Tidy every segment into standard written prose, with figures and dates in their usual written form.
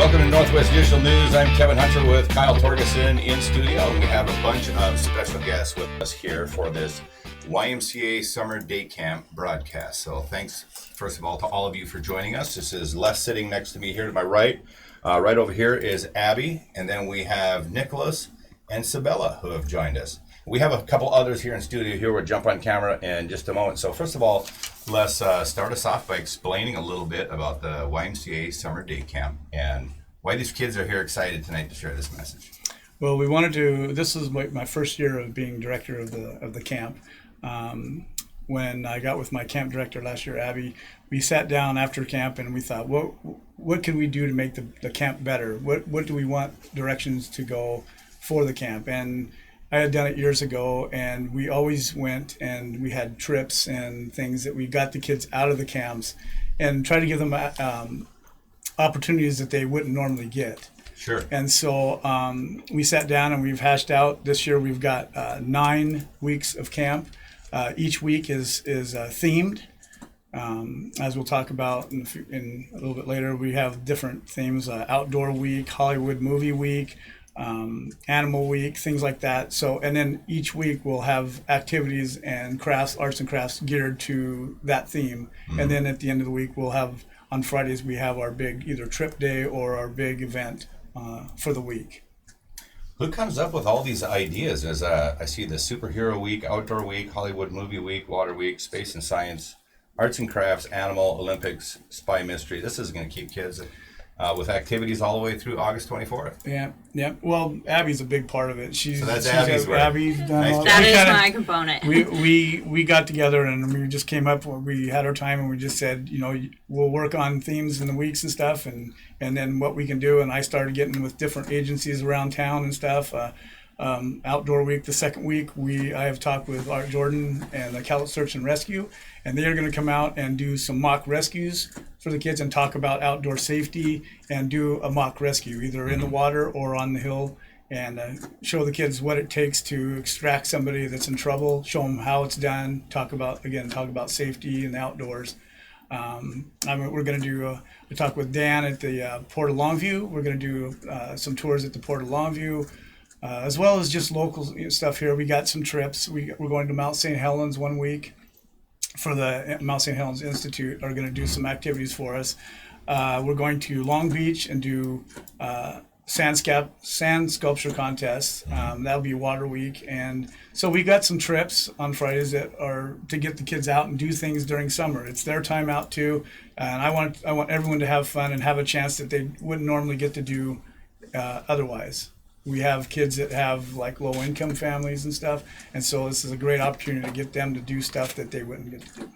Welcome to Northwest Digital News. I'm Kevin Hunter with Kyle Torgerson in studio. We have a bunch of special guests with us here for this YMCA Summer Day Camp broadcast. So thanks, first of all, to all of you for joining us. This is Les sitting next to me here to my right. Right over here is Abby, and then we have Nicholas and Sabella who have joined us. We have a couple others here in studio here. We'll jump on camera in just a moment. So first of all, let's start us off by explaining a little bit about the YMCA Summer Day Camp and why these kids are here excited tonight to share this message. Well, we wanted to. This is my first year of being director of the camp. When I got with my camp director last year, Abby, we sat down after camp and we thought, what can we do to make the camp better? What do we want directions to go for the camp? And I had done it years ago, and we always went and we had trips and things that we got the kids out of the camps and try to give them opportunities that they wouldn't normally get. Sure. And so we sat down and we've hashed out. This year we've got 9 weeks of camp. Each week is themed. As we'll talk about in a little bit later, we have different themes: outdoor week, Hollywood movie week, animal week, things like that. So, and then each week we'll have activities and crafts, arts and crafts geared to that theme. Mm-hmm. And then at the end of the week, we'll have, on Fridays, we have our big either trip day or our big event for the week. Who comes up with all these ideas? As I see the superhero week, outdoor week, Hollywood movie week, water week, space and science, arts and crafts, animal, Olympics, spy mystery. This is going to keep kids with activities all the way through August 24th. Yeah. Well, Abby's a big part of it. So that's Abby's work. Abby's done nice all that. Is my component. We got together and we just came up. We had our time and we just said, we'll work on themes in the weeks and stuff, and then what we can do. And I started getting with different agencies around town and stuff. Outdoor week, the second week, I have talked with Art Jordan and the Cowlitz Search and Rescue, and they are going to come out and do some mock rescues for the kids and talk about outdoor safety and do a mock rescue either in the water or on the hill, and show the kids what it takes to extract somebody that's in trouble, show them how it's done, talk about safety in the outdoors. We're going to do we talk with Dan at the Port of Longview. We're going to do some tours at the Port of Longview. As well as just local stuff here. We got some trips. We're going to Mount St. Helens one week for the Mount St. Helens Institute are going to do some activities for us. We're going to Long Beach and do sand sculpture contests. That'll be Water Week. And so we got some trips on Fridays that are to get the kids out and do things during summer. It's their time out too. And I want everyone to have fun and have a chance that they wouldn't normally get to do otherwise. We have kids that have like low income families and stuff, and so this is a great opportunity to get them to do stuff that they wouldn't get to do.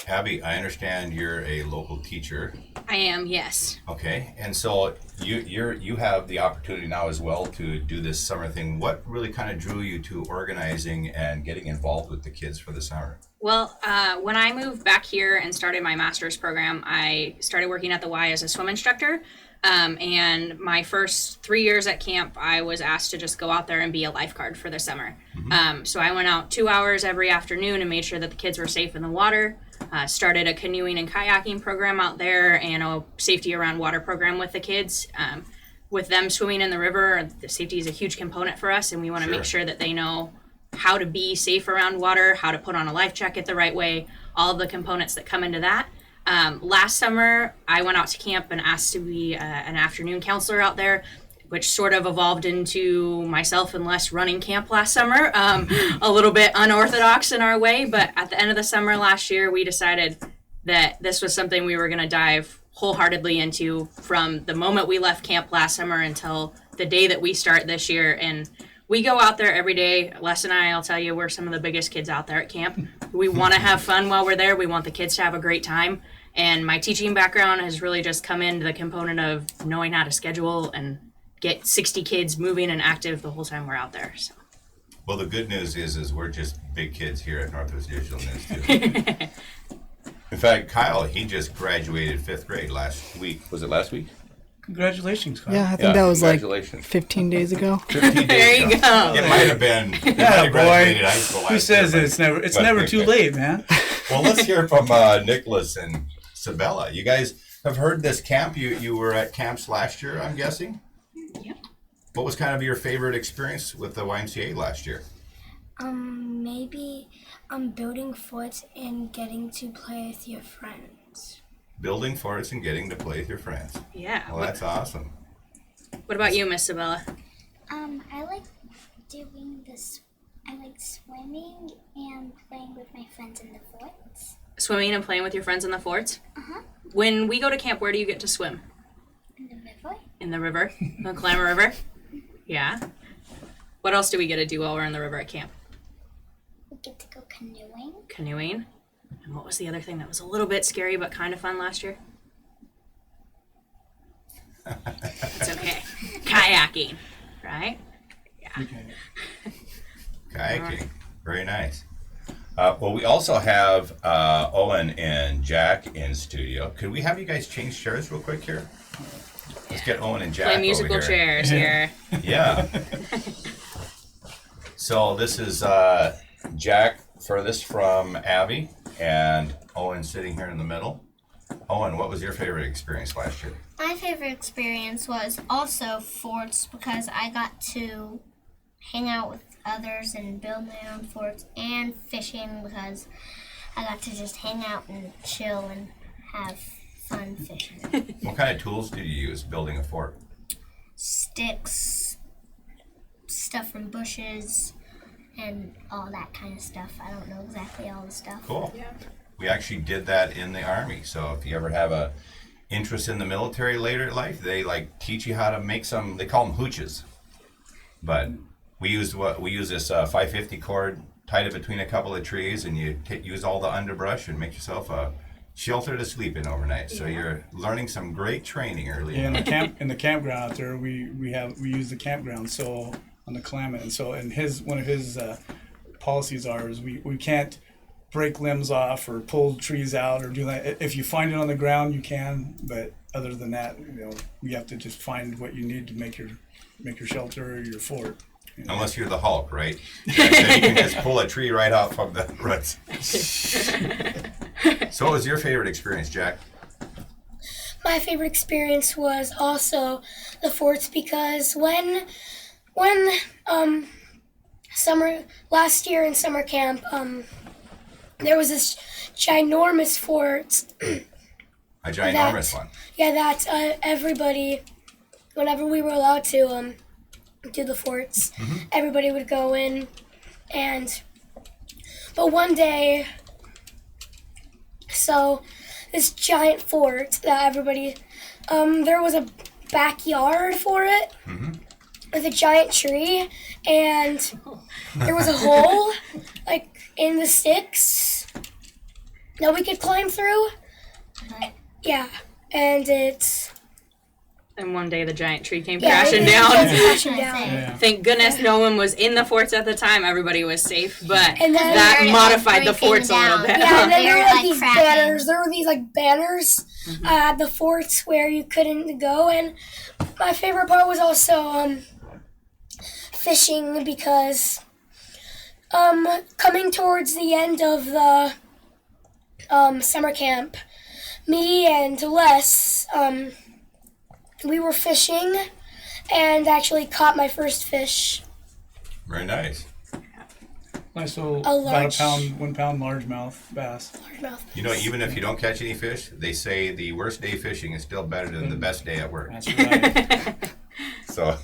Abby, I understand you're a local teacher. I am, yes. Okay, and so you have the opportunity now as well to do this summer thing. What really kind of drew you to organizing and getting involved with the kids for the summer? Well, when I moved back here and started my master's program, I started working at the Y as a swim instructor. And my first 3 years at camp, I was asked to just go out there and be a lifeguard for the summer. Mm-hmm. So I went out 2 hours every afternoon and made sure that the kids were safe in the water. Started a canoeing and kayaking program out there and a safety around water program with the kids. With them swimming in the river, the safety is a huge component for us, and we want to make sure that they know how to be safe around water, how to put on a life jacket the right way, all of the components that come into that. Last summer, I went out to camp and asked to be an afternoon counselor out there, which sort of evolved into myself and Les running camp last summer, a little bit unorthodox in our way. But at the end of the summer last year, we decided that this was something we were going to dive wholeheartedly into from the moment we left camp last summer until the day that we start this year. And we go out there every day. Les and I'll tell you, we're some of the biggest kids out there at camp. We want to have fun while we're there. We want the kids to have a great time. And my teaching background has really just come into the component of knowing how to schedule and get 60 kids moving and active the whole time we're out there. So. Well, the good news is we're just big kids here at Northwest Digital News, too. In fact, Kyle, he just graduated 5th grade last week. Was it last week? Congratulations, Kyle. Yeah, I think that was like 15 days ago. 15 days There you ago. go. It might have been. Yeah, Graduated high school last who says year, it's never too late, man? Well, let's hear from Nicholas and Sabella. You guys, have heard this camp. You were at camps last year, I'm guessing? Yep. What was kind of your favorite experience with the YMCA last year? Maybe building forts and getting to play with your friends. Building forts and getting to play with your friends. Yeah. Well, that's awesome. What about you, Miss Sabella? I like doing this. I like swimming and playing with my friends in the forts. Swimming and playing with your friends in the forts? Uh-huh. When we go to camp, where do you get to swim? In the river. In the river? The Clamor River? Yeah. What else do we get to do while we're in the river at camp? We get to go canoeing. Canoeing. And what was the other thing that was a little bit scary but kind of fun last year? It's okay. Kayaking, right? Yeah. Kayaking. Very nice. Well, we also have Owen and Jack in studio. Could we have you guys change chairs real quick here? Let's get Owen and Jack Play musical over here. chairs here. Yeah. So this is Jack furthest from Abby, and Owen sitting here in the middle. Owen, what was your favorite experience last year? My favorite experience was also forts because I got to hang out with others and build my own forts, and fishing because I got to just hang out and chill and have fun fishing. What kind of tools did you use building a fort? Sticks, stuff from bushes, and all that kind of stuff. I don't know exactly all the stuff. Cool. Yeah. We actually did that in the Army. So if you ever have a interest in the military later in life, they like teach you how to make some. They call them hooches. But we used this 550 cord, tied it between a couple of trees, and you use all the underbrush and make yourself a shelter to sleep in overnight. So you're learning some great training early. Yeah, in the campground out there, we use the campground so on the Klamath, and so one of his policies is we can't break limbs off or pull trees out or do that. If you find it on the ground, you can, but other than that, we have to just find what you need to make your shelter or your fort. Unless you're the Hulk, right? So you can just pull a tree right out from the roots. So what was your favorite experience, Jack? My favorite experience was also the forts because when last year in summer camp, there was this ginormous fort. A ginormous one. Yeah, that everybody, whenever we were allowed to do the forts, everybody would go in, but one day, so this giant fort that everybody, there was a backyard for it with a giant tree, and there was a hole like in the sticks that we could climb through. Yeah, and And one day the giant tree came crashing down. Yeah. Thank goodness no one was in the forts at the time. Everybody was safe, but And then- that modified the forts a little bit. Yeah, and then there were They're, like these cracking. banners. There were these like banners at the forts where you couldn't go. And my favorite part was also fishing because coming towards the end of the summer camp, me and Les, we were fishing and actually caught my first fish. Very nice. Nice little, A about large- 1 pound largemouth bass. Largemouth. You know, even if you don't catch any fish, they say the worst day fishing is still better than the best day at work. That's right. So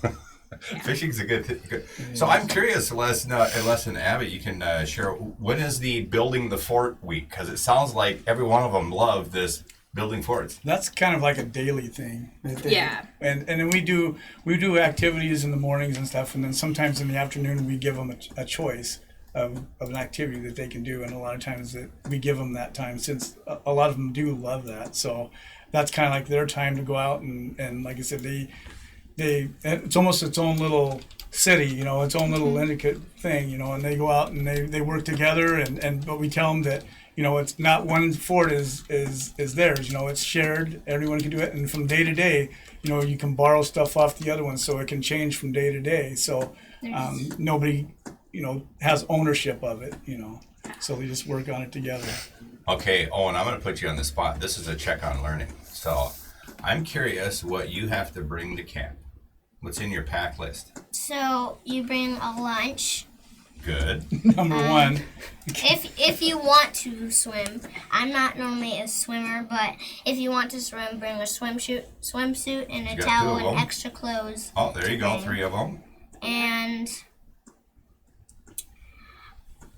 fishing's a good thing. So I'm curious, Les and Abby, you can share, when is the building the fort week? Because it sounds like every one of them love this building forts. That's kind of like a daily thing. Yeah. And then we do activities in the mornings and stuff, and then sometimes in the afternoon we give them a choice of an activity that they can do, and a lot of times that we give them that time since a lot of them do love that. So that's kind of like their time to go out and like I said, it's almost its own little city, its own little intricate thing, and they go out and they work together, but we tell them that it's not one fort is theirs, it's shared, everyone can do it, and from day to day, you can borrow stuff off the other one, so it can change from day to day, so nobody has ownership of it, So we just work on it together. Okay, Owen, I'm going to put you on the spot. This is a check on learning. So I'm curious what you have to bring to camp. What's in your pack list? So you bring a lunch. Good. Number one. If you want to swim, I'm not normally a swimmer, but if you want to swim, bring a swimsuit, and a You got towel 2 of and them. extra clothes. Oh, there you go. bring. 3 of them. And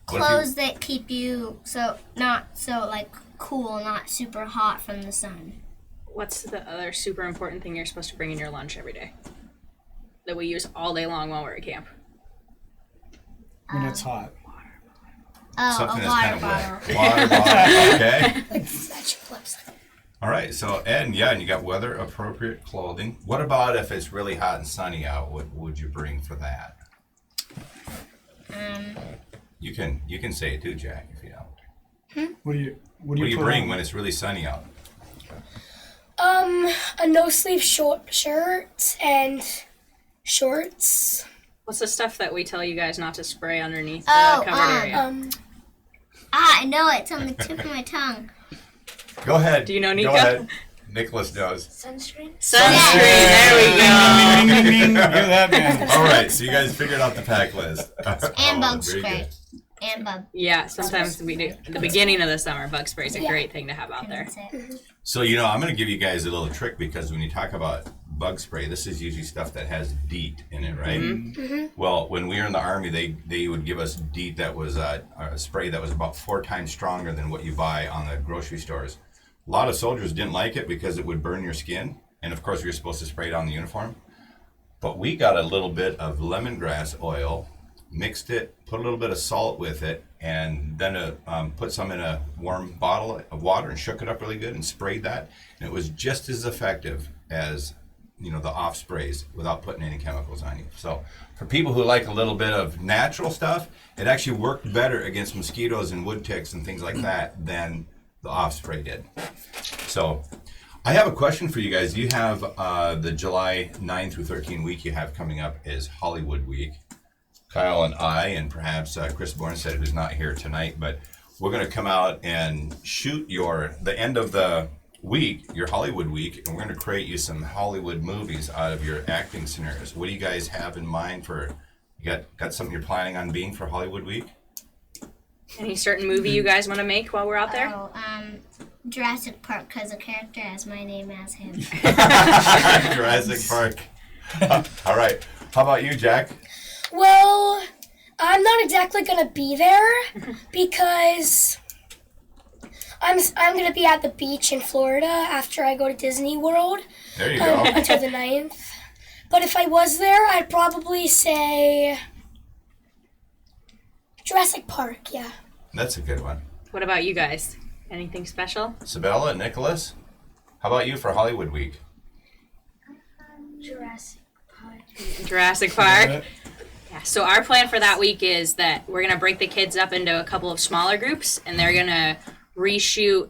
What if clothes that keep you not so like cool, not super hot from the sun. What's the other super important thing you're supposed to bring in your lunch every day that we use all day long while we're at camp? When it's hot. Oh, Something a that's water kind of bottle. wet. Water bottle. Okay. Magic clips. All right. So, and you got weather appropriate clothing. What about if it's really hot and sunny out? What would you bring for that? You can say it too, Jack, if you don't. What do you What do you put bring on? when it's really sunny out? A no-sleeve short shirt and shorts. What's the stuff that we tell you guys not to spray underneath Oh, the covered area? I know it. It's on the tip of my tongue. Go ahead. Do you know Go Nico? ahead. Nicholas knows. Sunscreen. Sunscreen, there we go. Ding, ding, ding, ding. Look at that, man. All right. So you guys figured out the pack list. And bug very spray. good. And bug. Yeah, sometimes we do. At the beginning of the summer, bug spray is a Yeah. great thing to have out there. That's it. So, I'm going to give you guys a little trick because when you talk about bug spray, this is usually stuff that has DEET in it, right? Mm-hmm. Well, when we were in the Army, they would give us DEET that was a spray that was about 4 times stronger than what you buy on the grocery stores. A lot of soldiers didn't like it because it would burn your skin. And, of course, you're supposed to spray it on the uniform. But we got a little bit of lemongrass oil, mixed it, put a little bit of salt with it, and then put some in a warm bottle of water and shook it up really good and sprayed that. And it was just as effective as, the off sprays without putting any chemicals on you. So for people who like a little bit of natural stuff, it actually worked better against mosquitoes and wood ticks and things like that than the off spray did. So I have a question for you guys. You have the July 9 through 13 week you have coming up is Hollywood Week. Kyle and I, and perhaps Chris Bornstead, who's not here tonight, but we're going to come out and shoot the end of the week, your Hollywood week, and we're going to create you some Hollywood movies out of your acting scenarios. What do you guys have in mind you got something you're planning on being for Hollywood Week? Any certain movie you guys want to make while we're out there? Oh, Jurassic Park, because a character has my name as him. Jurassic Park. All right. How about you, Jack? Well, I'm not exactly gonna be there because I'm gonna be at the beach in Florida after I go to Disney World There you go. until the 9th. But if I was there, I'd probably say Jurassic Park. Yeah. That's a good one. What about you guys? Anything special? Sabella, Nicholas, how about you for Hollywood Week? Jurassic Park. Jurassic Park. Yeah, so our plan for that week is that we're going to break the kids up into a couple of smaller groups, and they're going to reshoot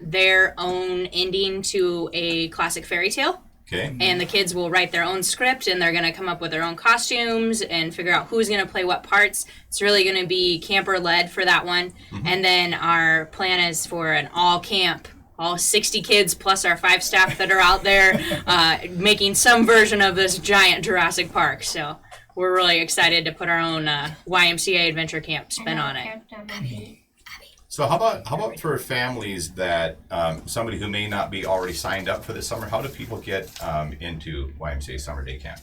their own ending to a classic fairy tale. Okay. And the kids will write their own script, and they're going to come up with their own costumes and figure out who's going to play what parts. It's really going to be camper-led for that one. Mm-hmm. And then our plan is for an all-camp, all 60 kids plus our 5 staff that are out there making some version of this giant Jurassic Park. So we're really excited to put our own YMCA adventure camp spin on it. So how about for families that somebody who may not be already signed up for this summer? How do people get into YMCA Summer Day Camp?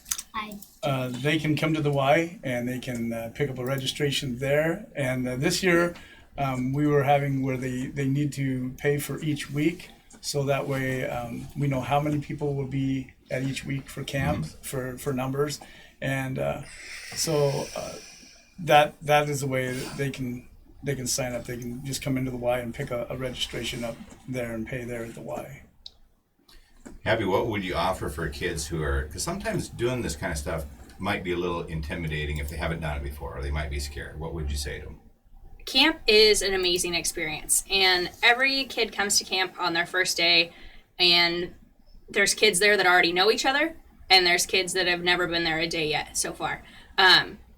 They can come to the Y and they can pick up a registration there. And this year we were having where they need to pay for each week, so that way we know how many people will be at each week for camp for numbers, and so that is the way that they can sign up. They can just come into the Y and pick a registration up there and pay there at the Y. Abby, what would you offer for kids who are, because sometimes doing this kind of stuff might be a little intimidating if they haven't done it before, or they might be scared. What would you say to them? Camp is an amazing experience, and every kid comes to camp on their first day, and there's kids there that already know each other, and there's kids that have never been there a day yet so far.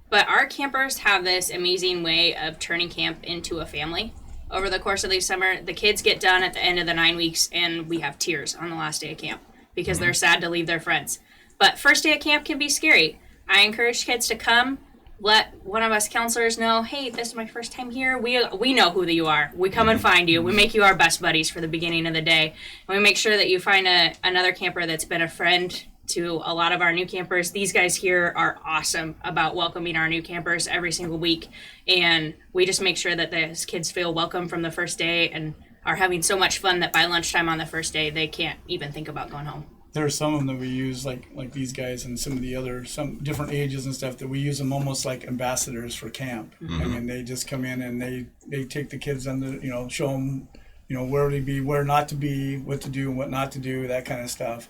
But our campers have this amazing way of turning camp into a family. Over the course of the summer, the kids get done at the end of the 9 weeks, and we have tears on the last day of camp because they're sad to leave their friends. But first day of camp can be scary. I encourage kids to come, let one of us counselors know, hey, this is my first time here. We know who you are. We come and find you. We make you our best buddies for the beginning of the day. And we make sure that you find another camper that's been a friend to a lot of our new campers. These guys here are awesome about welcoming our new campers every single week. And we just make sure that those kids feel welcome from the first day and are having so much fun that by lunchtime on the first day, they can't even think about going home. There are some of them that we use, like these guys and some of the other, some different ages and stuff, that we use them almost like ambassadors for camp. I mean, they just come in and they take the kids under, show them, where to be, where not to be, what to do and what not to do, that kind of stuff.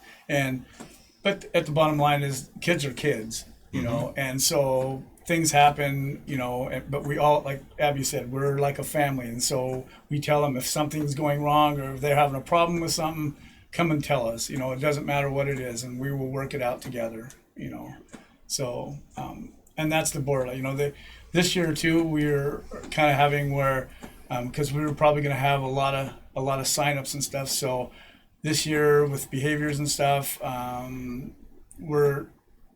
But at the bottom line is kids are kids, and so things happen, but we all, like Abby said, we're like a family. And so we tell them if something's going wrong or if they're having a problem with something, come and tell us. It doesn't matter what it is, and we will work it out together. So and that's the board. This year too, we're kind of having where because we were probably going to have a lot of signups and stuff. So this year with behaviors and stuff,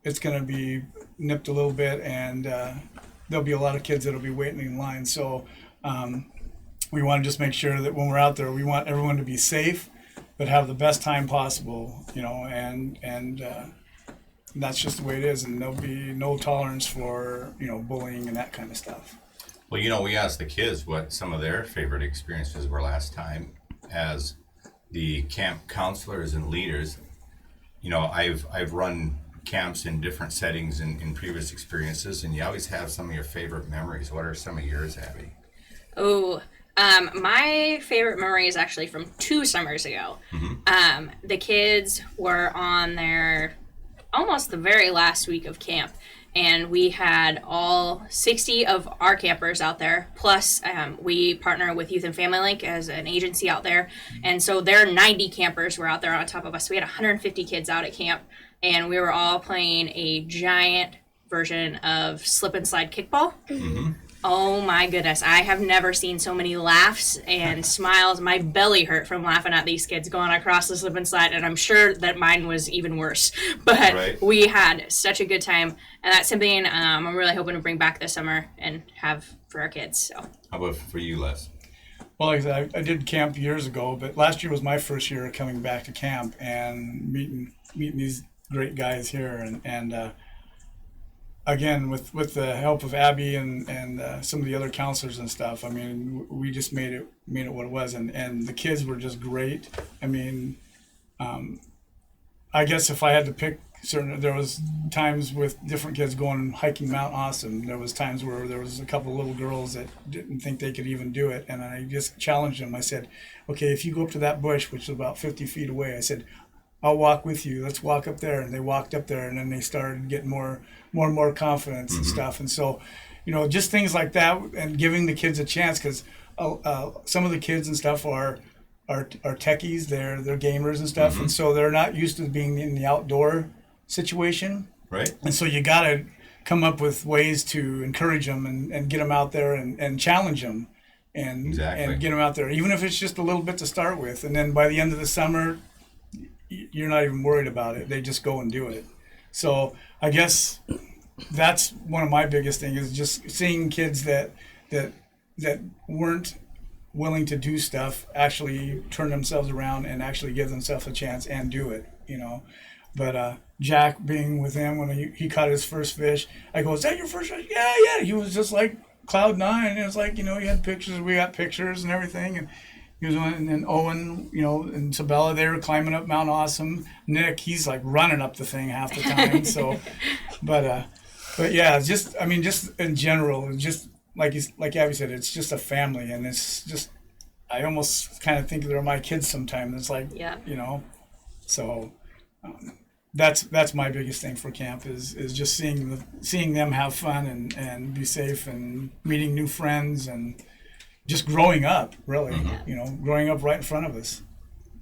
it's going to be nipped a little bit, and there'll be a lot of kids that'll be waiting in line. So we want to just make sure that when we're out there, we want everyone to be safe, but have the best time possible, and that's just the way it is, and there'll be no tolerance for, bullying and that kind of stuff. Well, we asked the kids what some of their favorite experiences were last time as the camp counselors and leaders. I've run camps in different settings in previous experiences, and you always have some of your favorite memories. What are some of yours, Abby? My favorite memory is actually from 2 summers ago. The kids were on their almost the very last week of camp, and we had all 60 of our campers out there, plus we partner with Youth and Family Link as an agency out there, and so their 90 campers were out there on top of us. We had 150 kids out at camp, and we were all playing a giant version of slip and slide kickball. Oh my goodness, I have never seen so many laughs and smiles. My belly hurt from laughing at these kids going across the slip and slide, and I'm sure that mine was even worse. But We had such a good time, and that's something I'm really hoping to bring back this summer and have for our kids. So. How about for you, Les? Well, like I said, I did camp years ago, but last year was my first year coming back to camp and meeting these great guys here, and again, with the help of Abby and some of the other counselors and stuff, I mean, we just made it what it was, and the kids were just great. I mean, I guess if I had to pick there was times with different kids going hiking Mount Awesome. There was times where there was a couple little girls that didn't think they could even do it, and I just challenged them. I said, okay, if you go up to that bush, which is about 50 feet away, I said, I'll walk with you. Let's walk up there. And they walked up there, and then they started getting more and more confidence and stuff. And so, just things like that, and giving the kids a chance, because some of the kids and stuff are techies. They're gamers and stuff, and so they're not used to being in the outdoor situation. Right. And so you got to come up with ways to encourage them and get them out there and challenge them and get them out there, even if it's just a little bit to start with. And then by the end of the summer, you're not even worried about it. They just go and do it. So I guess that's one of my biggest things, is just seeing kids that weren't willing to do stuff actually turn themselves around and actually give themselves a chance and do it, But Jack, being with him when he caught his first fish, I go, is that your first fish? Yeah. He was just like cloud nine. It was like, he had pictures. We got pictures and everything. And he was on, and then Owen, and Sabella, they were climbing up Mount Awesome. Nick, he's like running up the thing half the time. So, but yeah, just in general, just like Abby said, it's just a family, and it's just, I almost kind of think they're my kids sometimes. It's like, so that's my biggest thing for camp is just seeing them have fun and be safe and meeting new friends and just growing up, really, growing up right in front of us.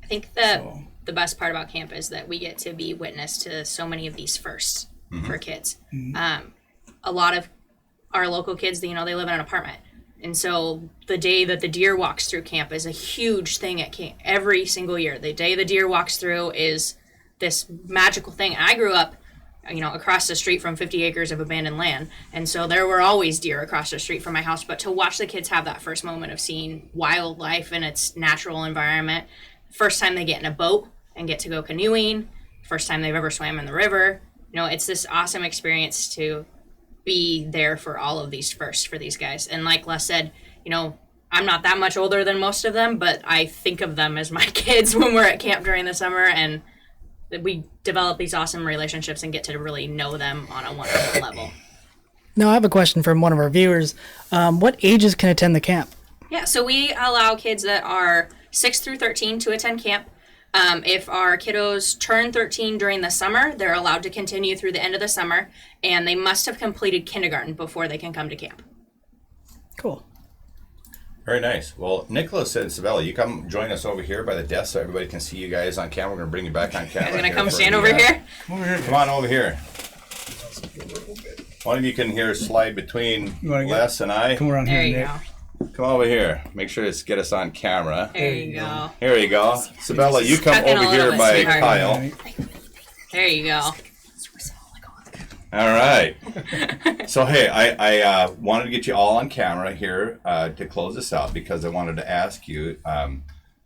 I think the best part about camp is that we get to be witness to so many of these firsts for kids. A lot of our local kids, you know, they live in an apartment. And so the day that the deer walks through camp is a huge thing at camp every single year. The day the deer walks through is this magical thing. I grew up, you know, across the street from 50 acres of abandoned land. And so there were always deer across the street from my house. But to watch the kids have that first moment of seeing wildlife in its natural environment, first time they get in a boat and get to go canoeing, first time they've ever swam in the river, you know, it's this awesome experience to be there for all of these firsts for these guys. And like Les said, you know, I'm not that much older than most of them, but I think of them as my kids when we're at camp during the summer, and we develop these awesome relationships and get to really know them on a one-on-one level. Now, I have a question from one of our viewers. What ages can attend the camp? Yeah, so we allow kids that are 6 through 13 to attend camp. If our kiddos turn 13 during the summer, they're allowed to continue through the end of the summer, and they must have completed kindergarten before they can come to camp. Cool. Very nice. Well, Nicholas and Sabella, you come join us over here by the desk so everybody can see you guys on camera. We're going to bring you back on camera. You're going to come stand over here? Come on over here. One of you can here slide between Les and I. Come around There here, you Nick. go. Come over here. Make sure to get us on camera. There you go. Here you go. Sabella, you come Stuck in a over little here bit, by sweetheart. Kyle. There you go. All right. So, hey, I wanted to get you all on camera here to close this out because I wanted to ask you,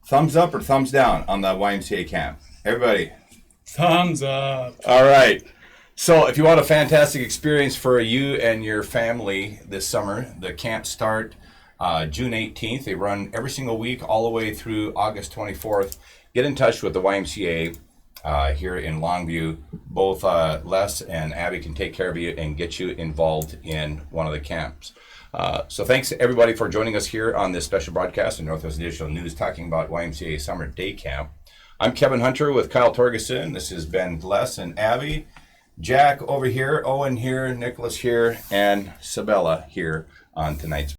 thumbs up or thumbs down on the YMCA camp? Everybody. Thumbs up. All right. So if you want a fantastic experience for you and your family this summer, the camps start June 18th. They run every single week all the way through August 24th. Get in touch with the YMCA here in Longview. Both Les and Abby can take care of you and get you involved in one of the camps. So thanks everybody for joining us here on this special broadcast of Northwest Digital News talking about YMCA Summer Day Camp. I'm Kevin Hunter with Kyle Torgerson. This has been Les and Abby. Jack over here, Owen here, Nicholas here, and Sabella here on tonight's